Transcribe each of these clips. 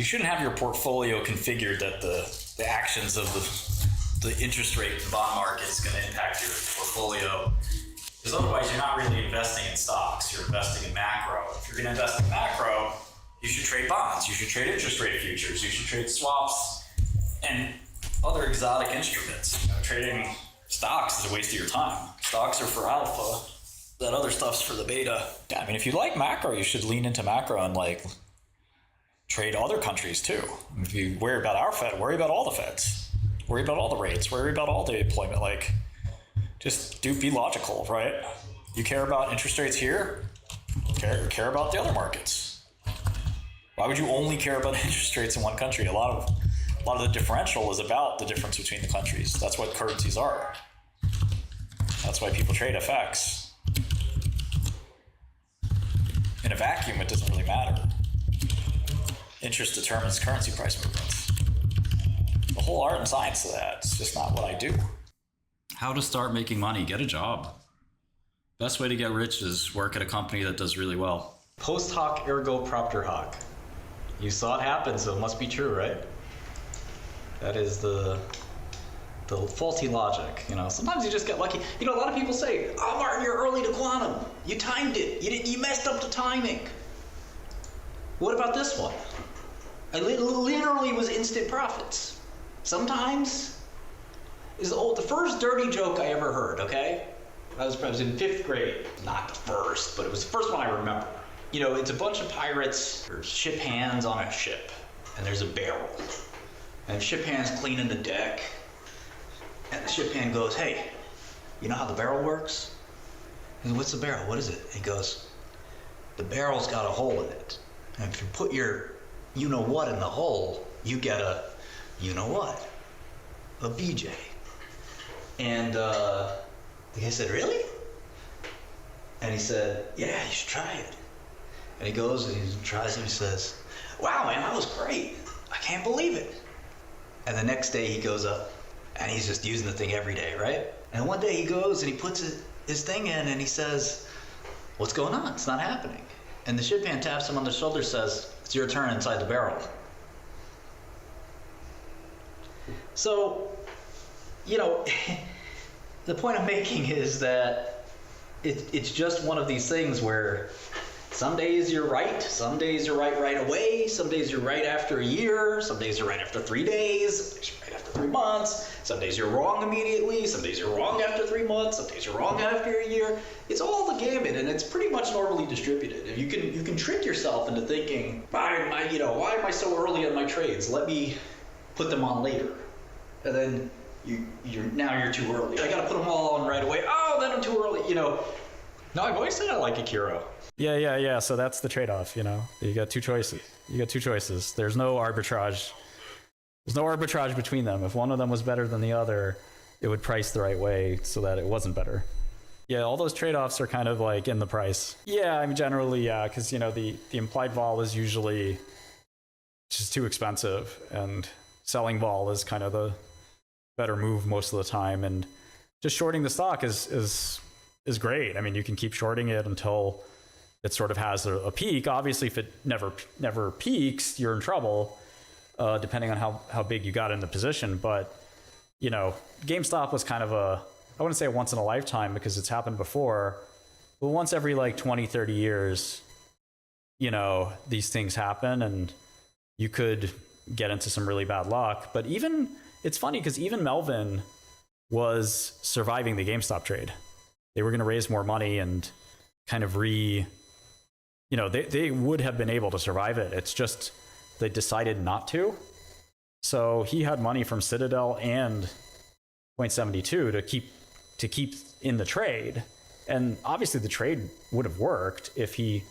You shouldn't have your portfolio configured that the actions of the interest rate and bond market is going to impact your portfolio. Because otherwise, you're not really investing in stocks. You're investing in macro. If you're going to invest in macro, you should trade bonds. You should trade interest rate futures. You should trade swaps and other exotic instruments. You know, trading stocks is a waste of your time. Stocks are for alpha. That other stuff's for the beta. Yeah, I mean, if you like macro, you should lean into macro and like trade other countries too. If you worry about our Fed, worry about all the Feds. Worry about all the rates. Worry about all the employment. Like, just be logical, right? You care about interest rates here, care about the other markets. Why would you only care about interest rates in one country? A lot of the differential is about the difference between the countries. That's what currencies are. That's why people trade FX. In a vacuum, it doesn't really matter. Interest determines currency price movements. The whole art and science of that, it's just not what I do. How to start making money, get a job. Best way to get rich is work at a company that does really well. Post hoc ergo propter hoc. You saw it happen, so it must be true, right? That is the faulty logic, you know. Sometimes you just get lucky. You know, a lot of people say, "Oh, Martin, you're early to quantum. You timed it. You messed up the timing." What about this one? I literally was instant profits. Sometimes is the first dirty joke I ever heard. Okay, I was in 5th grade. Not the first, but it was the first one I remember. You know, it's a bunch of pirates or ship hands on a ship, and there's a barrel, and the ship hand's cleaning the deck. And the ship hand goes, "Hey, you know how the barrel works?" He goes, "What's the barrel? What is it?" He goes, "The barrel's got a hole in it. And if you put your you-know-what in the hole, you get a you-know-what, a BJ." And the guy said, "Really?" And he said, "Yeah, you should try it." And he goes and he tries it and he says, "Wow, man, that was great. I can't believe it." And the next day he goes up, and he's just using the thing every day, right? And one day he goes and he puts his thing in and he says, "What's going on? It's not happening." And the ship hand taps him on the shoulder, says, "It's your turn inside the barrel." So, you know, the point I'm making is that it's just one of these things where some days you're right, some days you're right away, some days you're right after a year, some days you're right after 3 days, some days you're right after 3 months, some days you're wrong immediately, some days you're wrong after 3 months, some days you're wrong after a year. It's all the gamut, and it's pretty much normally distributed. If you can trick yourself into thinking, why am I so early on my trades? Let me put them on later. And then you're too early. I gotta put them all on right away. Oh, then I'm too early, you know. No, I've always said I like 𝗂𝘂𝘅. Yeah. So that's the trade-off, you know. You got two choices. There's no arbitrage. There's no arbitrage between them. If one of them was better than the other, it would price the right way so that it wasn't better. Yeah, all those trade-offs are kind of like in the price. Yeah, I mean, generally, yeah, because, you know, the implied vol is usually just too expensive, and selling vol is kind of the better move most of the time. And just shorting the stock is great. I mean, you can keep shorting it until it sort of has a peak. Obviously, if it never peaks, you're in trouble, depending on how big you got in the position. But, you know, GameStop was kind of I wouldn't say once in a lifetime because it's happened before, but once every like 20, 30 years, you know, these things happen and you could get into some really bad luck. But it's funny because even Melvin was surviving the GameStop trade. They were going to raise more money and kind of they would have been able to survive it. It's just they decided not to. So he had money from Citadel and Point72 to keep in the trade. And obviously the trade would have worked if he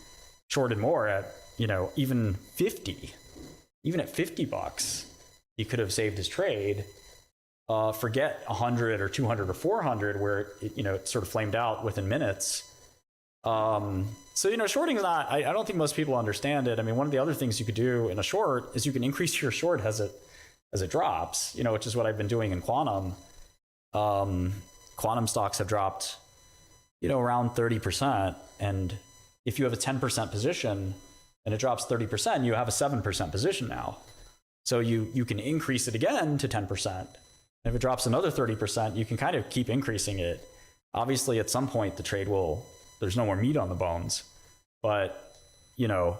shorted more at, you know, even at $50, he could have saved his trade. Forget 100 or 200 or 400 where it sort of flamed out within minutes. So, you know, shorting is not, I don't think most people understand it. I mean, one of the other things you could do in a short is you can increase your short as it drops, you know, which is what I've been doing in quantum. Quantum stocks have dropped, you know, around 30%. And if you have a 10% position, and it drops 30%, you have a 7% position now. So you can increase it again to 10%. If it drops another 30%, you can kind of keep increasing it. Obviously, at some point, the trade there's no more meat on the bones. But, you know,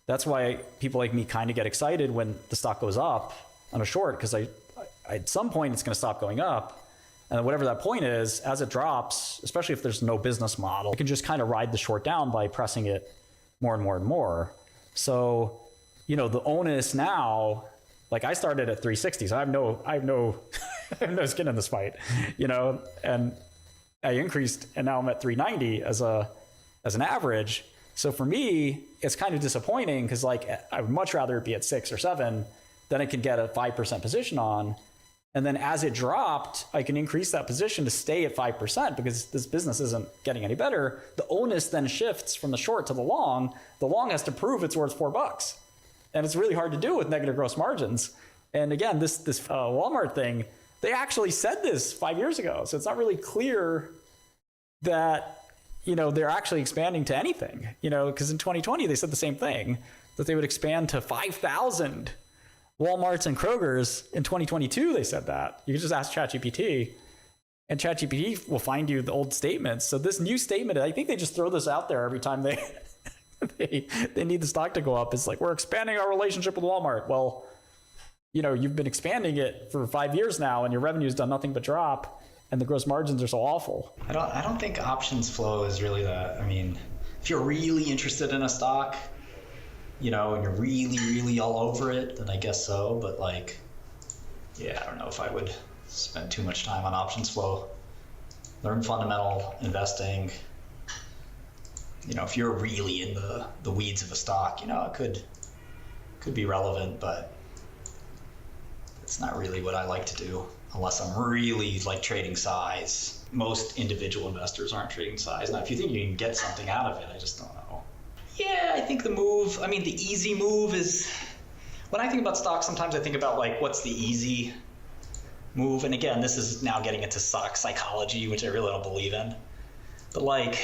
that's why people like me kind of get excited when the stock goes up on a short, because at some point, it's going to stop going up. And whatever that point is, as it drops, especially if there's no business model, you can just kind of ride the short down by pressing it more and more and more. So, you know, the onus now, like I started at 360, so I have no I have no skin in this fight, you know, and I increased and now I'm at 390 as an average. So for me, it's kind of disappointing because like I would much rather it be at 6 or 7 than I could get a 5% position on. And then as it dropped, I can increase that position to stay at 5% because this business isn't getting any better. The onus then shifts from the short to the long. The long has to prove it's worth $4. And it's really hard to do with negative gross margins. And again, this Walmart thing, they actually said this 5 years ago. So it's not really clear that, you know, they're actually expanding to anything, you know, because in 2020, they said the same thing, that they would expand to 5,000 Walmarts and Kroger's. In 2022, they said that. You can just ask ChatGPT, and ChatGPT will find you the old statements. So this new statement, I think they just throw this out there every time they they need the stock to go up. It's like, we're expanding our relationship with Walmart. Well, you know, you've been expanding it for 5 years now, and your revenue's done nothing but drop, and the gross margins are so awful. I don't think options flow is really that. I mean, if you're really interested in a stock, you know, and you're really, really all over it, then I guess so. But like, yeah, I don't know if I would spend too much time on options flow. Learn fundamental investing. You know, if you're really in the weeds of a stock, you know, it could be relevant, but it's not really what I like to do unless I'm really like trading size. Most individual investors aren't trading size. Now, if you think you can get something out of it, I just don't know. Yeah, I think the easy move is, when I think about stocks, sometimes I think about like, what's the easy move? And again, this is now getting into stock psychology, which I really don't believe in. But like,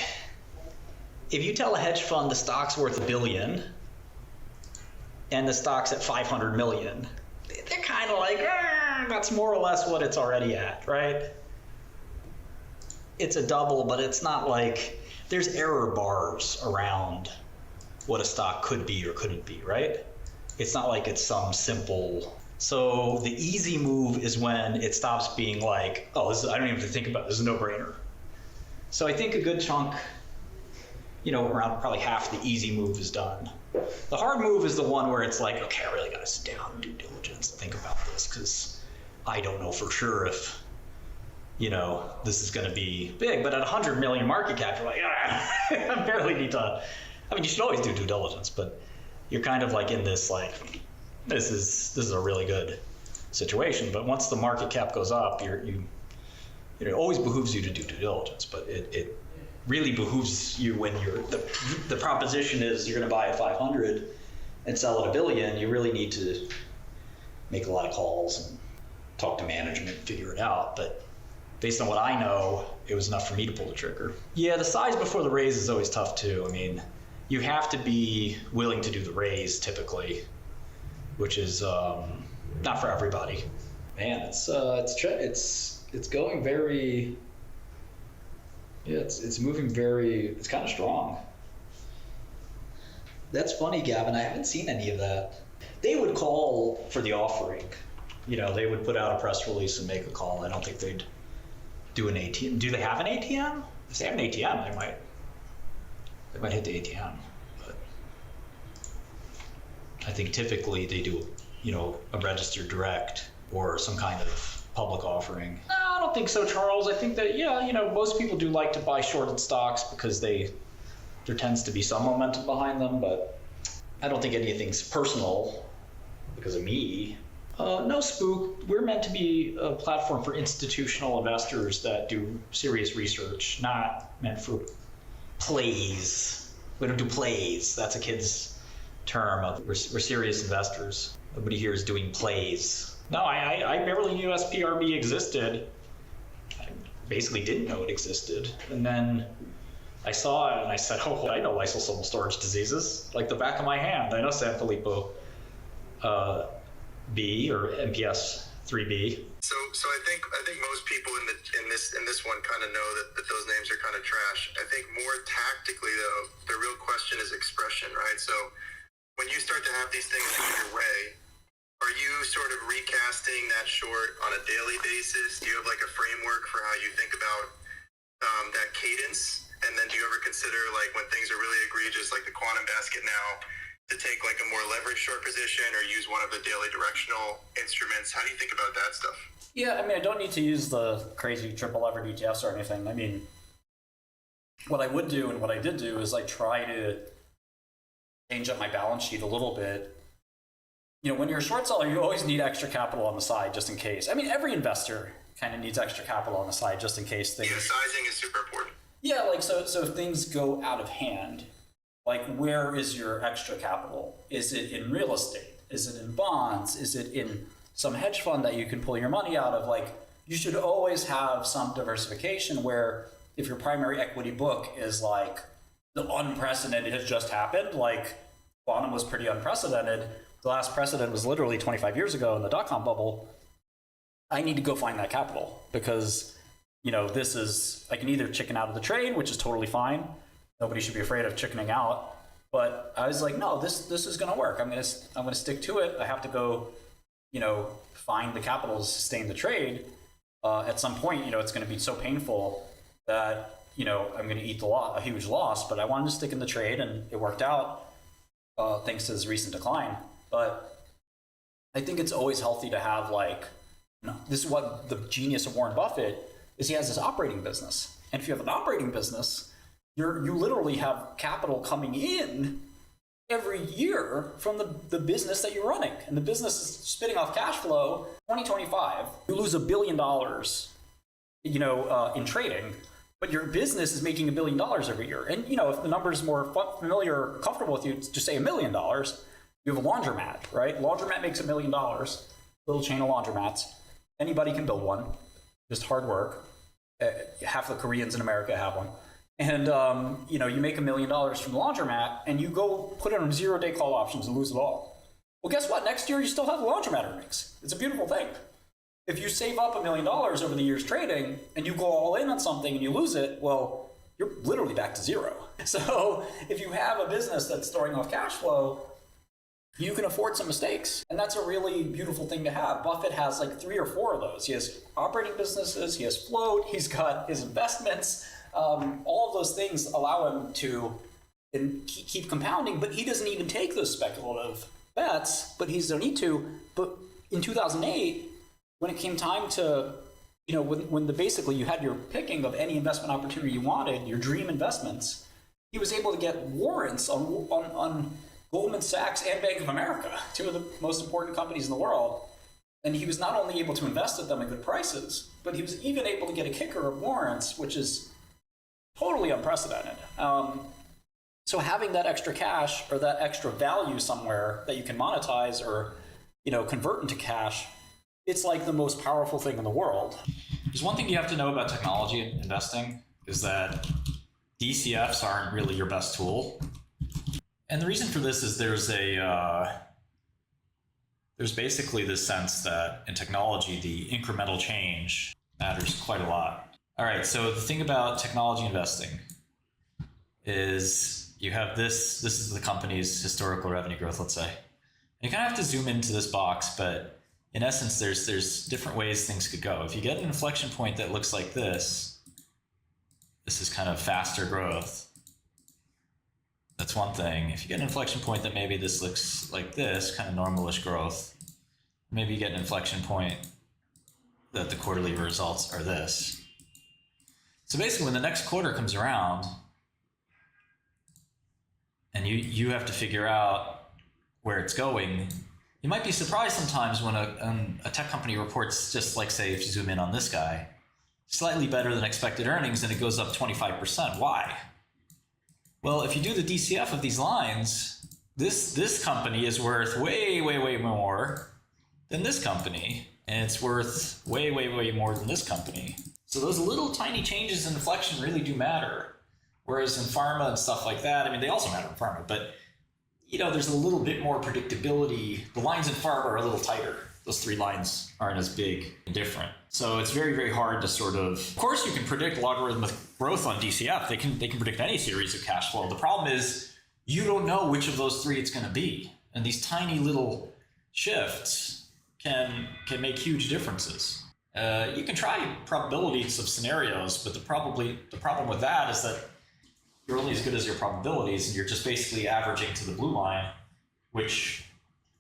if you tell a hedge fund the stock's worth $1 billion and the stock's at 500 million, they're kind of like, that's more or less what it's already at, right? It's a double, but it's not like, there's error bars around what a stock could be or couldn't be, right? It's not like it's some simple. So the easy move is when it stops being like, oh, I don't even have to think about it. This is a no-brainer. So I think a good chunk, you know, around probably half the easy move is done. The hard move is the one where it's like, okay, I really got to sit down and do diligence and think about this because I don't know for sure if, you know, this is going to be big. But at 100 million market cap, you're like, I barely need to. I mean, you should always do due diligence, but you're kind of like in this, like, this is a really good situation. But once the market cap goes up, it always behooves you to do due diligence, but it really behooves you when the proposition is you're going to buy at 500 and sell at $1 billion. You really need to make a lot of calls and talk to management and figure it out. But based on what I know, it was enough for me to pull the trigger. Yeah, the size before the raise is always tough too. I mean, you have to be willing to do the raise typically, which is not for everybody. Man, it's going very. Yeah, it's moving very. It's kind of strong. That's funny, Gavin. I haven't seen any of that. They would call for the offering. You know, they would put out a press release and make a call. I don't think they'd do an ATM. Do they have an ATM? If they have an ATM, they might hit the ATM. But I think typically they do, you know, a registered direct or some kind of public offering. No, I don't think so, Charles. I think that, yeah, you know, most people do like to buy shorted stocks because there tends to be some momentum behind them, but I don't think anything's personal because of me. No, Spook. We're meant to be a platform for institutional investors that do serious research, not meant for plays. We don't do plays. That's a kid's term. We're serious investors. Nobody here is doing plays. No, I barely knew SPRB existed. I basically didn't know it existed. And then I saw it and I said, oh, I know lysosomal storage diseases, like the back of my hand. I know 𝗕𝗢𝗄𝗆 B or MPS IIIB. So I think most people in this one kind of know that those names are kind of trash. I think more tactically though, the real question is expression, right? So when you start to have these things come your way, are you sort of recasting that short on a daily basis? Do you have like a framework for how you think about that cadence? And then do you ever consider, like, when things are really egregious, like the quantum basket now, to take like a more leveraged short position or use one of the daily directional instruments? How do you think about that stuff? Yeah, I mean, I don't need to use the crazy triple levered ETFs or anything. I mean, what I would do and what I did do is like try to change up my balance sheet a little bit. You know, when you're a short seller, you always need extra capital on the side just in case. I mean, every investor kind of needs extra capital on the side just in case things. Yeah, sizing is super important. Yeah, like so if things go out of hand, like where is your extra capital? Is it in real estate? Is it in bonds? Is it in some hedge fund that you can pull your money out of? Like, you should always have some diversification where if your primary equity book is like the unprecedented has just happened, like quantum was pretty unprecedented. The last precedent was literally 25 years ago in the dot-com bubble. I need to go find that capital because, you know, this is, I can either chicken out of the trade, which is totally fine. Nobody should be afraid of chickening out. But I was like, no, this is going to work. I'm going to stick to it. I have to go, you know, find the capital to sustain the trade. At some point, you know, it's going to be so painful that, you know, I'm going to eat a huge loss. But I wanted to stick in the trade, and it worked out thanks to this recent decline. But I think it's always healthy to have, like, you know, this is what the genius of Warren Buffett is. He has this operating business, and if you have an operating business, you literally have capital coming in every year from the business that you're running, and the business is spitting off cash flow. 2025, you lose $1 billion, you know, in trading, but your business is making $1 billion every year. And you know, if the number is more familiar or comfortable with you, just say $1 million. You have a laundromat, right? Laundromat makes $1 million. Little chain of laundromats. Anybody can build one. Just hard work. Half the Koreans in America have one. And you know, you make $1 million from the laundromat, and you go put it on 0-day call options and lose it all. Well, guess what? Next year you still have the laundromat earnings. It's a beautiful thing. If you save up $1 million over the years trading, and you go all in on something and you lose it, well, you're literally back to zero. So if you have a business that's throwing off cash flow, you can afford some mistakes. And that's a really beautiful thing to have. Buffett has like 3 or 4 of those. He has operating businesses, he has float, he's got his investments. All of those things allow him to keep compounding, but he doesn't even take those speculative bets, but he doesn't need to. But in 2008, when it came time to, you know, when basically you had your picking of any investment opportunity you wanted, your dream investments, he was able to get warrants on Goldman Sachs and Bank of America, 2 of the most important companies in the world. And he was not only able to invest at them at good prices, but he was even able to get a kicker of warrants, which is totally unprecedented. So having that extra cash or that extra value somewhere that you can monetize or, you know, convert into cash, it's like the most powerful thing in the world. There's one thing you have to know about technology investing is that DCFs aren't really your best tool. And the reason for this is there's basically this sense that in technology, the incremental change matters quite a lot. All right, so the thing about technology investing is you have this is the company's historical revenue growth, let's say. And you kind of have to zoom into this box, but in essence, there's different ways things could go. If you get an inflection point that looks like this is kind of faster growth. That's one thing. If you get an inflection point that maybe this looks like this, kind of normalish growth, maybe you get an inflection point that the quarterly results are this. So basically, when the next quarter comes around, and you have to figure out where it's going, you might be surprised sometimes when a tech company reports, just like, say, if you zoom in on this guy, slightly better than expected earnings, and it goes up 25%. Why? Well, if you do the DCF of these lines, this company is worth way, way, way more than this company, and it's worth way, way, way more than this company. So those little tiny changes in inflection really do matter. Whereas in pharma and stuff like that, I mean, they also matter in pharma, but there's a little bit more predictability. The lines in pharma are a little tighter. Those 3 lines aren't as big and different. So it's very, very hard to sort of course, you can predict logarithmic growth on DCF. They can predict any series of cash flow. The problem is you don't know which of those 3 it's going to be. And these tiny little shifts can make huge differences. You can try probabilities of scenarios, but the problem with that is that you're only as good as your probabilities, and you're just basically averaging to the blue line, which,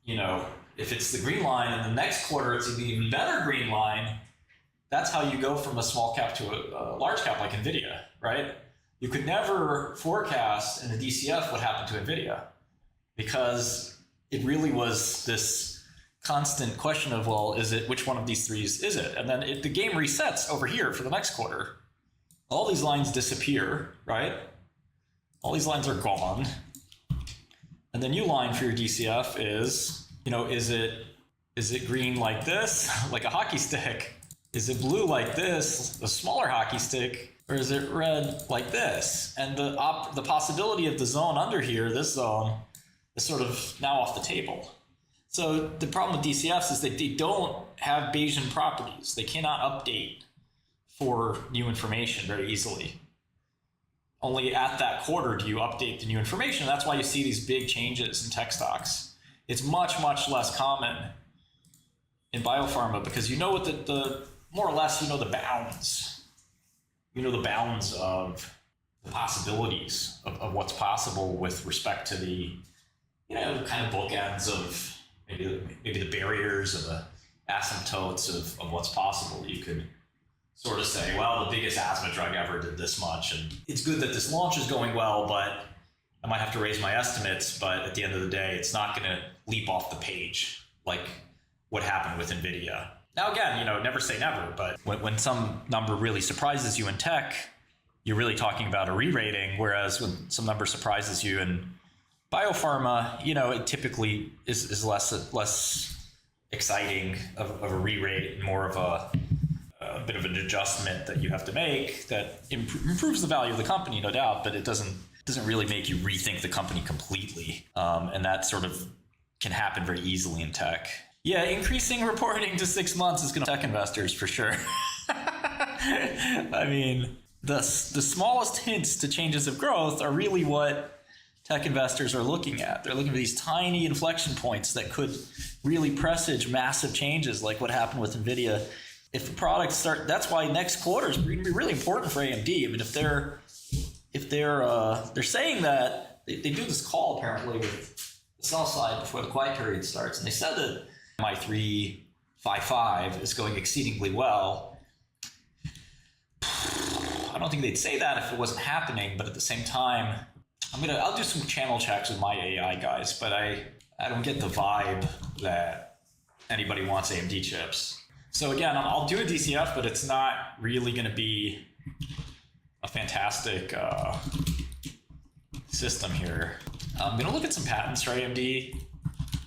if it's the green line and the next quarter it's an even better green line, that's how you go from a small cap to a large cap like NVIDIA, right? You could never forecast in a DCF what happened to NVIDIA, because it really was this constant question of, well, which one of these 3 is it? And then the game resets over here for the next quarter. All these lines disappear, right? All these lines are gone. And the new line for your DCF is, is it green like this, like a hockey stick? Is it blue like this, a smaller hockey stick? Or is it red like this? And the possibility of the zone under here, this zone, is sort of now off the table. So the problem with DCFs is that they don't have Bayesian properties. They cannot update for new information very easily. Only at that quarter do you update the new information. That's why you see these big changes in tech stocks. It's much, much less common in biopharma because what the more or less the bounds. The bounds of the possibilities of what's possible with respect to the kind of bookends of maybe the barriers or the asymptotes of what's possible. You could sort of say, well, the biggest asthma drug ever did this much, and it's good that this launch is going well, but I might have to raise my estimates, but at the end of the day, it's not going to leap off the page like what happened with NVIDIA. Now, again, never say never, but when some number really surprises you in tech, you're really talking about a re-rating, whereas when some number surprises you in biopharma, it typically is less exciting of a re-rate and more of a bit of an adjustment that you have to make that improves the value of the company, no doubt, but it doesn't really make you rethink the company completely. And that sort of can happen very easily in tech. Yeah, increasing reporting to 6 months is going to tech investors for sure. I mean, the smallest hints to changes of growth are really what tech investors are looking at. They're looking for these tiny inflection points that could really presage massive changes like what happened with NVIDIA. If the products start, that's why next quarter is going to be really important for AMD. I mean, if they're saying that they do this call apparently with the sell side before the quiet period starts, and they said that 𝗦3.55 is going exceedingly well. I don't think they'd say that if it wasn't happening, but at the same time, I'll do some channel checks with my AI guys, but I don't get the vibe that anybody wants AMD chips. So again, I'll do a DCF, but it's not really going to be a fantastic system here. I'm going to look at some patents for AMD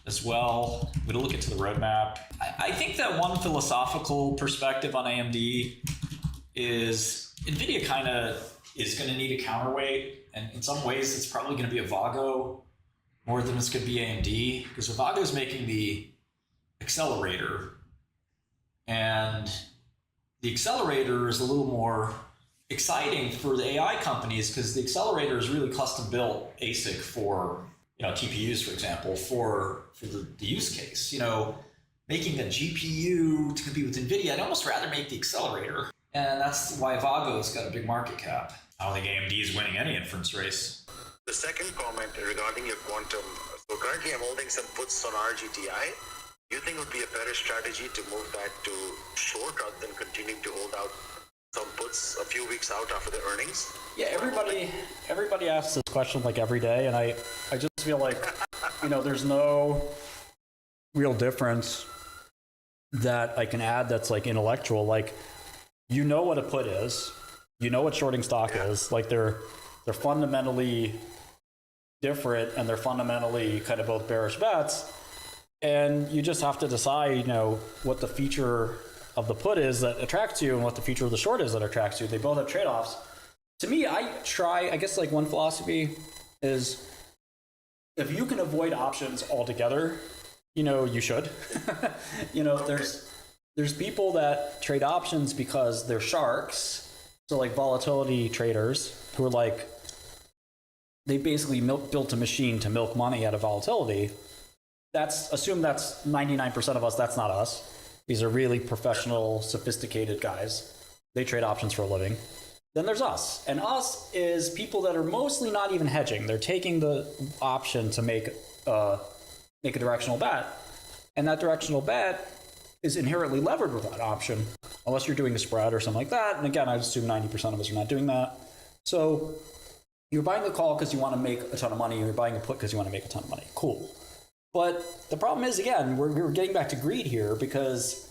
as well. I'm going to look into the roadmap. I think that one philosophical perspective on AMD is NVIDIA kind of is going to need a counterweight, and in some ways it's probably going to be a Avago more than it's going to be AMD, because Avago is making the accelerator, and the accelerator is a little more exciting for the AI companies because the accelerator is really custom built ASIC for TPUs, for example, for the use case. Making a GPU to compete with NVIDIA, I'd almost rather make the accelerator, and that's why Avago's got a big market cap. I don't think AMD is winning any inference race. The second comment regarding your quantum. So currently I'm holding some puts on RGTI. Do you think it would be a better strategy to move that to short rather than continuing to hold out some puts a few weeks out after the earnings? Yeah, everybody asks this question like every day, and I just feel like there's no real difference that I can add that's like intellectual. Like, what a put is, what shorting stock is. Like they're fundamentally different, and they're fundamentally kind of both bearish bets. And you just have to decide, what the feature of the put is that attracts you and what the feature of the short is that attracts you. They both have trade-offs. to me, I guess like one philosophy is if you can avoid options altogether, you should. There's people that trade options because they're sharks. So like volatility traders who are like, they basically built a machine to milk money out of volatility. Assume that's 99% of us. That's not us. These are really professional, sophisticated guys. They trade options for a living. Then there's us. And us is people that are mostly not even hedging. They're taking the option to make a directional bet. And that directional bet is inherently levered with that option, unless you're doing a spread or something like that. And again, I assume 90% of us are not doing that. So you're buying a call because you want to make a ton of money, and you're buying a put because you want to make a ton of money. Cool. But the problem is, again, we're getting back to greed here, because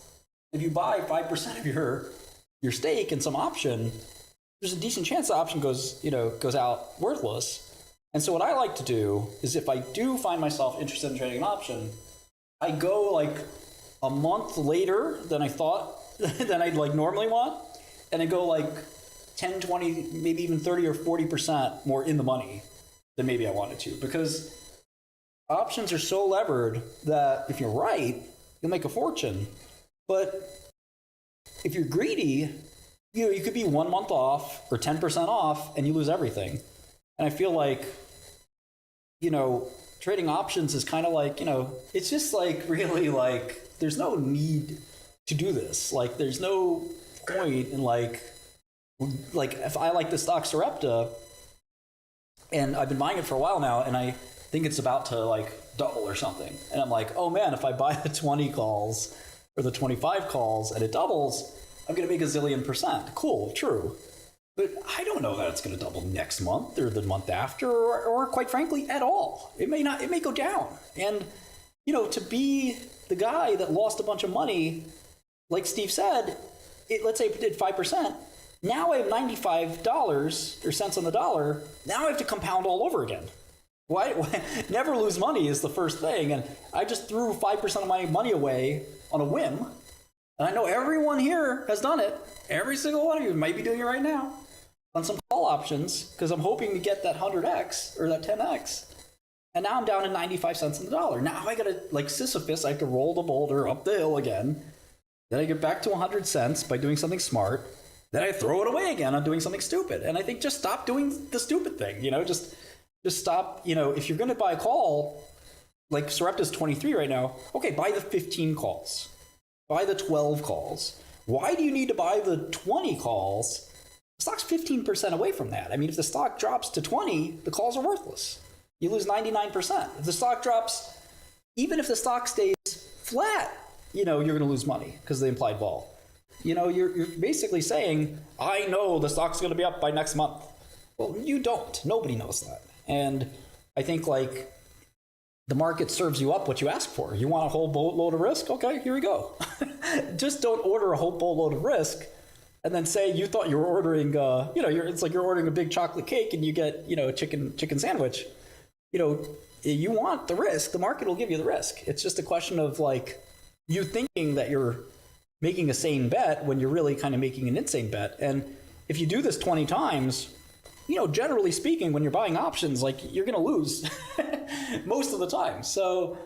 if you buy 5% of your stake in some option, there's a decent chance the option goes out worthless. And so what I like to do is, if I do find myself interested in trading an option, I go like a month later than I thought, than I'd like normally want, and I go like 10, 20, maybe even 30 or 40% more in the money than maybe I wanted to, because options are so levered that if you're right, you'll make a fortune. But if you're greedy, you could be 1 month off or 10% off and you lose everything. And I feel like, trading options is kind of like, it's just like really like, there's no need to do this. Like, there's no point in like if I like the stock 𝗟𝗪𝗔𝗀, and I've been buying it for a while now, and I think it's about to like double or something. And I'm like, oh man, if I buy the 20 calls or the 25 calls and it doubles, I'm going to make a zillion%. Cool, true. But I don't know that it's going to double next month or the month after, or quite frankly, at all. It may not, it may go down. And, to be the guy that lost a bunch of money, like Steve said, let's say it did 5%. Now I have $95 or cents on the dollar. Now I have to compound all over again. Why? Never lose money is the first thing. And I just threw 5% of my money away on a whim. And I know everyone here has done it. Every single one of you might be doing it right now on some call options, because I'm hoping to get that 100x or that 10x. And now I'm down to 95 cents on the dollar. Now I got to, like Sisyphus, I have to roll the boulder up the hill again. Then I get back to 100 cents by doing something smart. Then I throw it away again on doing something stupid. And I think just stop doing the stupid thing, just stop, if you're going to buy a call, like 𝗟𝗪𝗔𝗀 is 23 right now, okay, buy the 15 calls. Buy the 12 calls. Why do you need to buy the 20 calls? The stock's 15% away from that. I mean, if the stock drops to 20, the calls are worthless. You lose 99%. If the stock drops, even if the stock stays flat, you're going to lose money because of the implied vol. You're basically saying, I know the stock's going to be up by next month. Well, you don't. Nobody knows that. And I think like the market serves you up what you ask for. You want a whole boatload of risk? Okay, here we go. Just don't order a whole boatload of risk and then say you thought you were ordering, it's like you're ordering a big chocolate cake and you get, a chicken sandwich. You want the risk. The market will give you the risk. It's just a question of like you thinking that you're making a sane bet when you're really kind of making an insane bet. And if you do this 20 times, generally speaking, when you're buying options, like you're going to lose most of the time. So